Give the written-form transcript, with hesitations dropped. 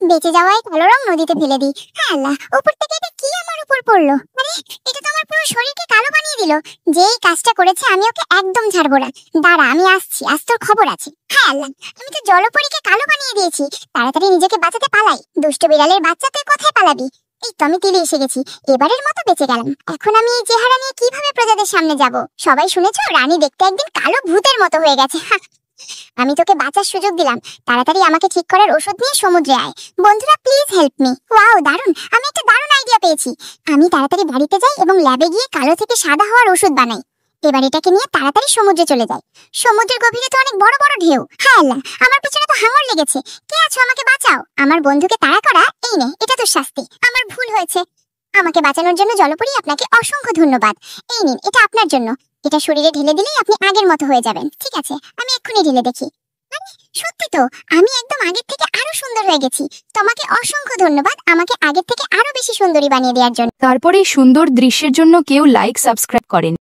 বেঁচে যাওয়ায় কালো রং নদীতে ফেলে দিই। হ্যাঁ আল্লাহ, উপর থেকে এটা কি আমার উপর পড়লো? আরে এটা তো আমার পুরো শরীরকে কালো বানিয়ে দিল। যেই কাজটা করেছে আমি ওকে একদম ছাড়বো না। দাঁড়া, আমি আসছি, আজ তোর খবর আছে। হ্যাঁ আল্লাহ, আমি তো জলপরীকে কালো বানিয়ে দিয়েছি। তাড়াতাড়ি নিজেকে বাঁচাতে পালাই। দুষ্ট বিড়ালের বাচ্চা, তুই কোথায় পালাবি? এই তো আমি তীরে এসে গেছি। এবারের মতো বেঁচে গেলাম। এখন আমি এই চেহারা নিয়ে কিভাবে প্রজাদের সামনে যাব? সবাই শুনেছো রানী দেখতে একদিন কালো ভূতের মতো হয়ে গেছে। আমি তোকে বাঁচার সুযোগ দিলাম। তাড়াতাড়ি আমাকে ঠিক করার ওষুধ নিয়ে সমুদ্রে আয়। বন্ধুরা প্লিজ হেল্প মি। ওয়াও দারুণ, আমি একটা দারুণ আইডিয়া পেয়েছি। আমি তাড়াতাড়ি বাড়িতে যাই এবং ল্যাবে গিয়ে কালো থেকে সাদা হওয়ার ওষুধ বানাই। এবার এটাকে নিয়ে তাড়াতাড়ি সমুদ্রে চলে যাই। সমুদ্রের গভীরে তো অনেক বড় বড় ঢেউ। হ্যাঁ আল্লাহ, আমার পিছনে তো হাঙর লেগেছে। কে আছো, আমাকে বাঁচাও। আমার বন্ধুকে তাড়া করা, এই নে, এটা তো শাস্তি। আমার ভুল হয়েছে। আমাকে বাঁচানোর জন্য জলপরি আপনাকে অসংখ্য ধন্যবাদ। এই নিন, এটা আপনার জন্য। এটা শরীরে ঢেলে দিলেই আপনি আগের মতো হয়ে যাবেন। ঠিক আছে, আমি এক্ষুনি ঢেলে দেখি। আরে সত্যি তো, আমি একদম আগের থেকে আরো সুন্দর হয়ে গেছি। তোমাকে অসংখ্য ধন্যবাদ আমাকে আগের থেকে আরো বেশি সুন্দরী বানিয়ে দেওয়ার জন্য। তারপরে সুন্দর দৃশ্যের জন্য কেউ লাইক সাবস্ক্রাইব করেন।